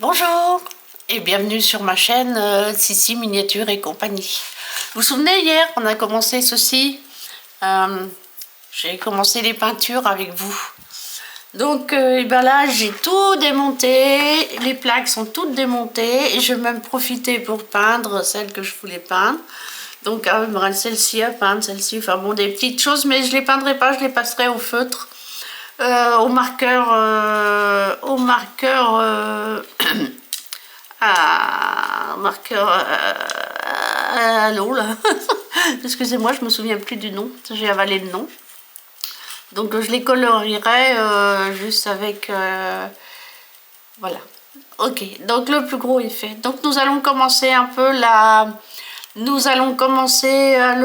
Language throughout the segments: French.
Bonjour et bienvenue sur ma chaîne Sissi Miniature et compagnie. Vous vous souvenez, hier on a commencé ceci, j'ai commencé les peintures avec vous. Donc et ben là j'ai tout démonté, les plaques sont toutes démontées et je vais même profiter pour peindre celles que je voulais peindre. Donc il me reste celle-ci à peindre, celle-ci, enfin bon des petites choses, mais je les peindrai pas, je les passerai au feutre. Au marqueur, marqueur à l'eau là. Excusez-moi, je me souviens plus du nom, j'ai avalé le nom. Donc je les colorierai juste avec voilà. Ok, donc le plus gros est fait. Donc nous allons commencer un peu le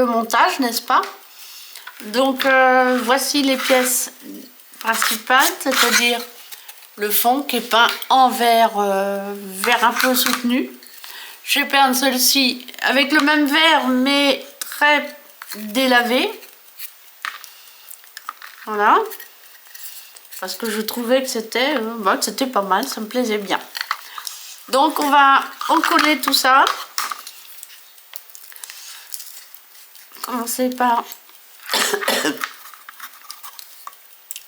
montage, n'est-ce pas? Donc voici les pièces principales, c'est-à-dire le fond qui est peint en vert, vert un peu soutenu. Je vais peindre celle-ci avec le même vert mais très délavé. Voilà. Parce que je trouvais que c'était pas mal, ça me plaisait bien. Donc on va recoller tout ça. Commencer par...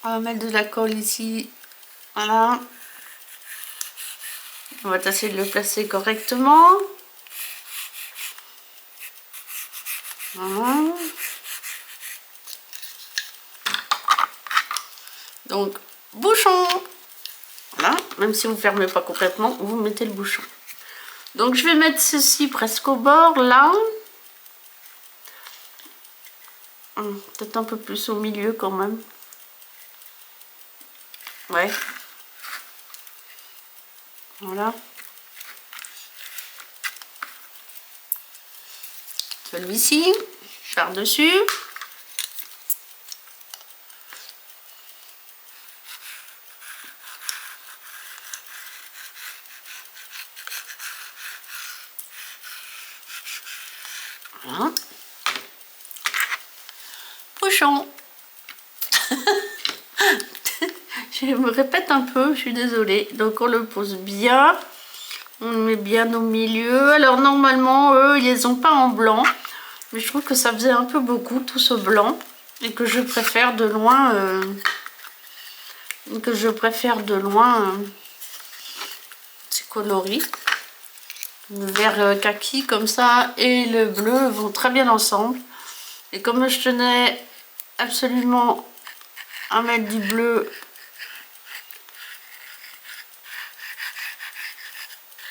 on va mettre de la colle ici. Voilà. On va essayer de le placer correctement. Voilà. Donc, bouchon. Voilà, même si vous ne fermez pas complètement, vous mettez le bouchon. Donc je vais mettre ceci presque au bord, là. Peut-être un peu plus au milieu quand même. Ouais. Voilà. Celui-ci, par-dessus. Voilà. Bouchon. Je me répète un peu, je suis désolée. Donc on le pose bien. On le met bien au milieu. Alors normalement, eux, ils les ont pas en blanc. Mais je trouve que ça faisait un peu beaucoup, tout ce blanc. Et que je préfère de loin... ces coloris. Le vert kaki comme ça et le bleu vont très bien ensemble. Et comme je tenais absolument à mettre du bleu,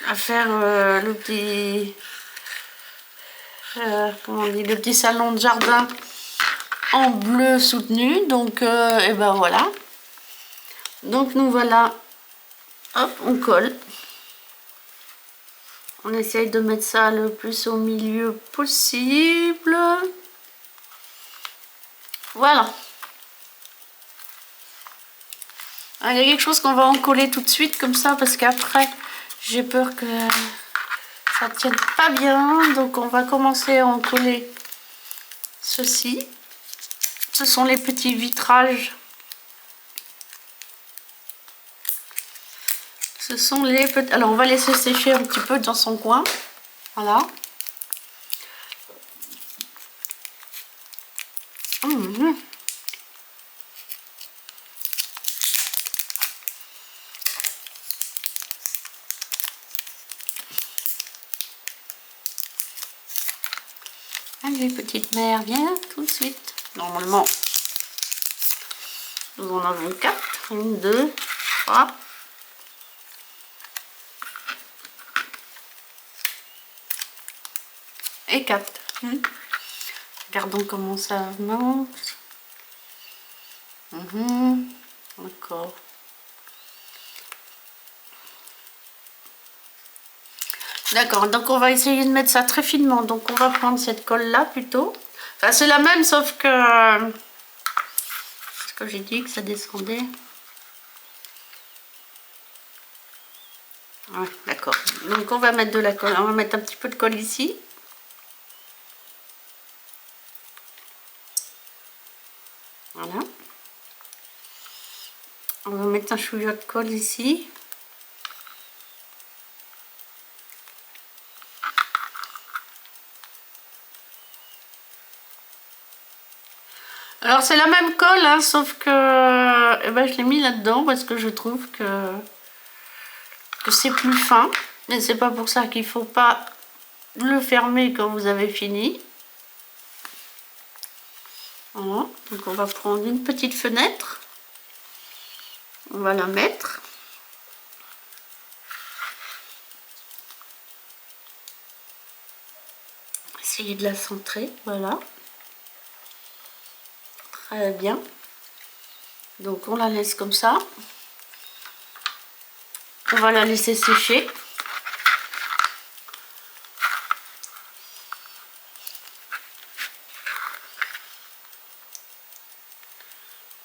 à faire le petit comment on dit, le petit salon de jardin en bleu soutenu, donc et ben voilà. Donc nous voilà, hop, on colle. On essaye de mettre ça le plus au milieu possible. Voilà. Il y a quelque chose qu'on va en coller tout de suite comme ça parce qu'après j'ai peur que ça tienne pas bien. Donc on va commencer à en coller ceci. Ce sont les petits vitrages. Ce sont les petits... Alors on va laisser sécher un petit peu dans son coin. Voilà. Mmh. Allez, petite mère, viens tout de suite. Normalement, nous en avons 4. 1, 2, 3. Et 4. Regardons comment ça monte. D'accord. D'accord, donc on va essayer de mettre ça très finement. Donc on va prendre cette colle là plutôt. Enfin c'est la même sauf que... Parce que j'ai dit que ça descendait. Ouais, d'accord. Donc on va mettre de la colle. On va mettre un petit peu de colle ici. Voilà. On va mettre un chouïa de colle ici. Alors c'est la même colle, hein, sauf que eh ben, je l'ai mis là-dedans parce que je trouve que c'est plus fin. Mais c'est pas pour ça qu'il faut pas le fermer quand vous avez fini. Voilà, donc on va prendre une petite fenêtre. On va la mettre. Essayer de la centrer, voilà. Très bien. Donc on la laisse comme ça. On va la laisser sécher.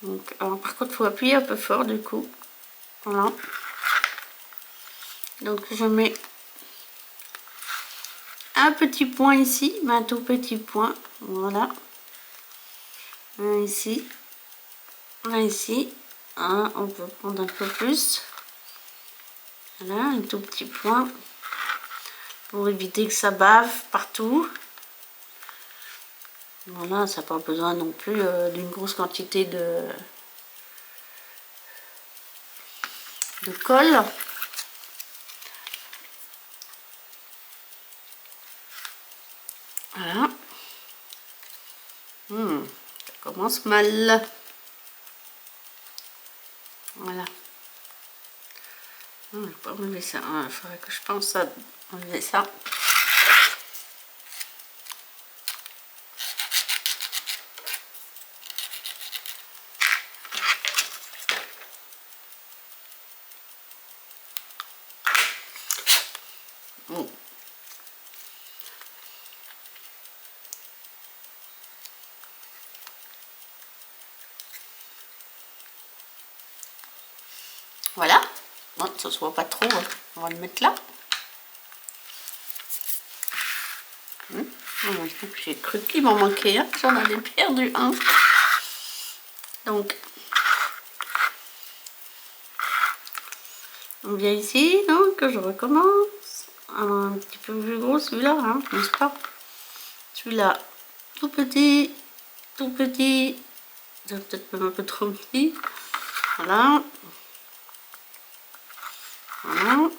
Donc, alors, par contre, il faut appuyer un peu fort du coup. Voilà. Donc je mets un petit point ici, un tout petit point. Voilà. Un ici. Un ici. Un, on peut prendre un peu plus. Voilà, un tout petit point. Pour éviter que ça bave partout. Voilà, ça n'a pas besoin non plus d'une grosse quantité de colle. Voilà. Ça commence mal. Voilà. Je ne vais pas enlever ça. Il faudrait que je pense à enlever ça. Bon. Voilà. Bon, ça se voit pas trop. Hein. On va le mettre là. J'ai cru qu'il m'en manquait un. J'en avais perdu un. Donc, on vient ici, donc je recommence. Alors, un petit peu plus gros celui-là, hein, n'est-ce pas? Celui-là, tout petit, tout petit. C'est peut-être même un peu trop petit. Voilà. Voilà.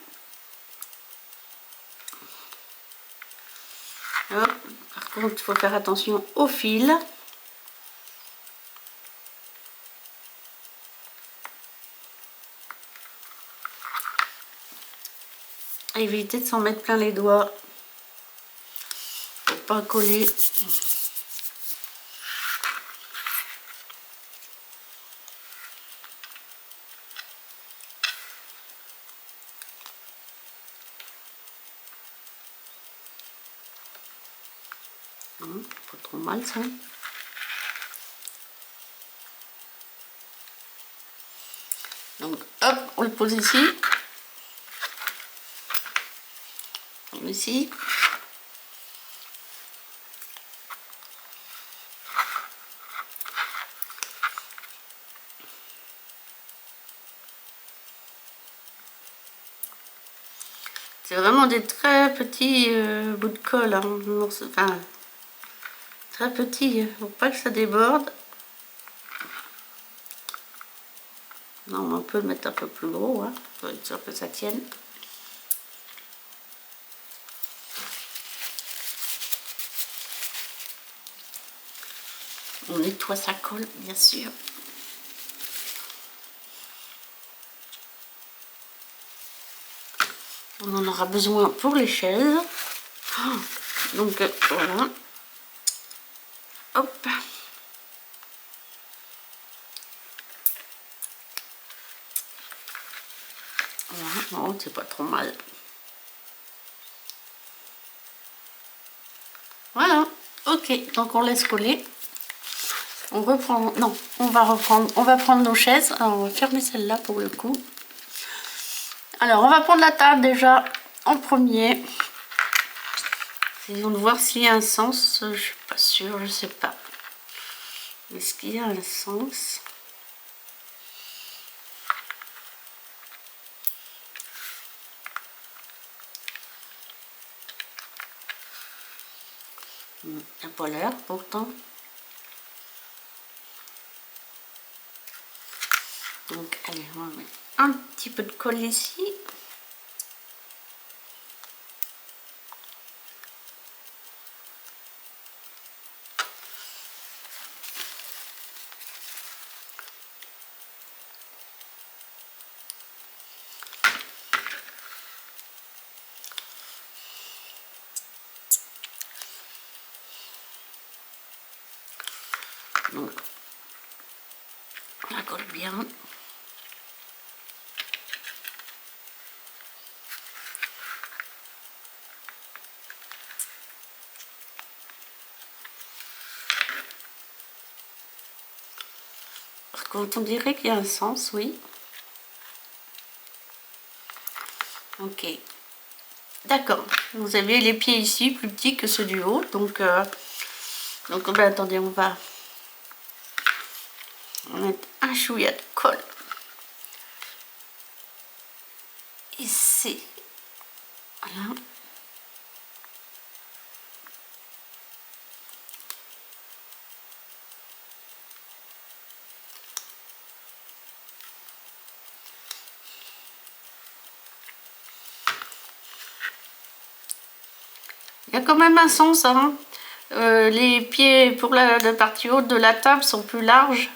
Hop. Par contre, il faut faire attention au fil. Éviter de s'en mettre plein les doigts. Pour pas coller. Pas trop mal ça. Donc hop, on le pose ici. Ici. C'est vraiment des très petits bouts de colle, hein, enfin très petits, faut pas que ça déborde. Non, on peut le mettre un peu plus gros, hein, pour être sûr que ça tienne. On nettoie sa colle, bien sûr. On en aura besoin pour les chaises. Donc voilà. Hop. Voilà, non, c'est pas trop mal. Voilà, ok, donc on laisse coller. On reprend, non, on va prendre nos chaises. Alors on va fermer celle-là pour le coup. Alors on va prendre la table déjà en premier. Essayons de voir s'il y a un sens. Je suis pas sûre, je sais pas. Est-ce qu'il y a un sens? Il n'y a pas l'air pourtant. Donc allez, on va mettre un petit peu de colle ici. Donc, on la colle bien. Par contre, on dirait qu'il y a un sens, oui. Ok. D'accord. Vous avez les pieds ici, plus petits que ceux du haut. Donc ben, attendez, on va mettre un chouïa de colle ici. Voilà. Il y a quand même un sens, hein. Les pieds pour la partie haute de la table sont plus larges,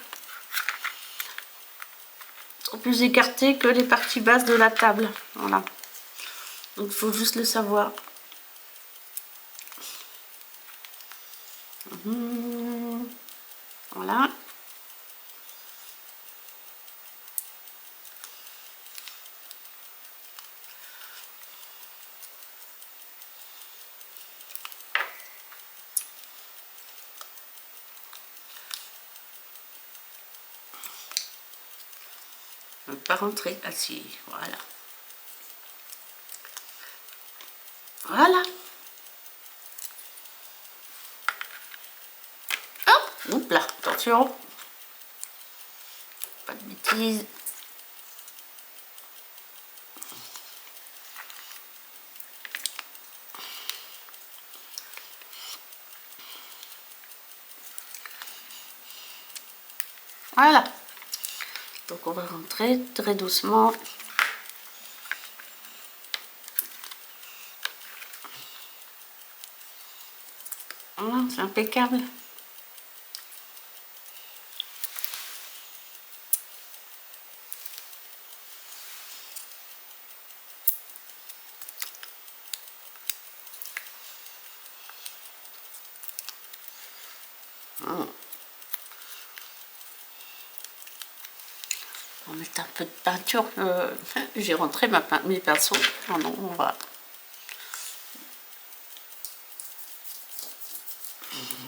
sont plus écartés que les parties basses de la table. Voilà. Donc il faut juste le savoir. Voilà. Ne pas rentrer assis. Voilà. Voilà. Hop, oups là, attention. Pas de bêtises. Voilà. Donc on va rentrer très doucement. Voilà, c'est impeccable. On va mettre un peu de peinture. J'ai rentré mes pinceaux. Oh non, on va.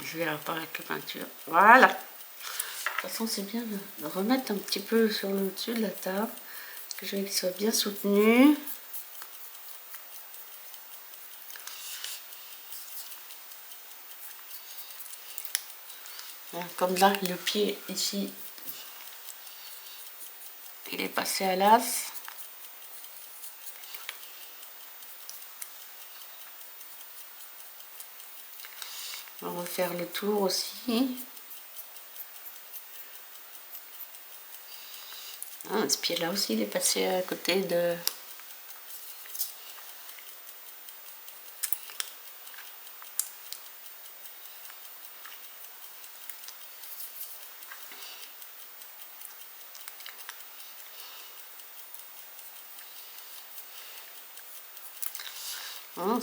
Je vais apparaître la peinture. Voilà. De toute façon, c'est bien de remettre un petit peu sur le dessus de la table. Que je veux qu'il soit bien soutenu. Comme là, le pied ici, il est passé à l'as. On va faire le tour aussi. Ah, ce pied là aussi, il est passé à côté de...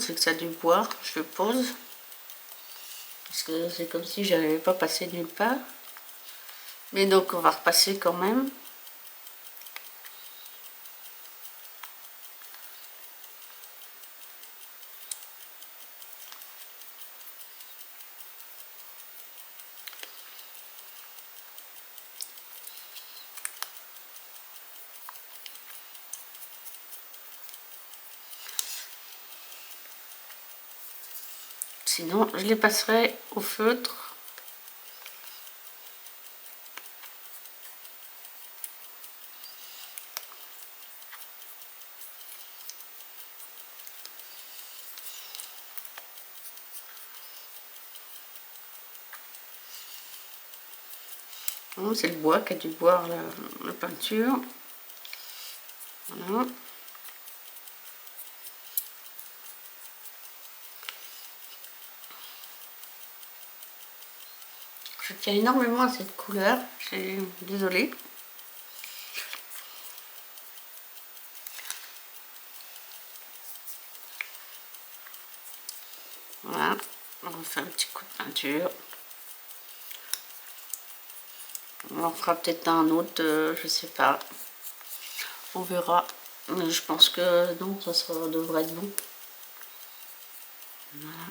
C'est que ça a dû boire, je le pose. Parce que c'est comme si je n'avais pas passé nulle part. Mais donc on va repasser quand même. Sinon, je les passerai au feutre. Oh, c'est le bois qui a dû boire la peinture. Voilà. Je tiens énormément à cette couleur, désolée. Voilà, on refait un petit coup de peinture. On en fera peut-être un autre, je sais pas. On verra. Mais je pense que non, ça devrait être bon. Voilà.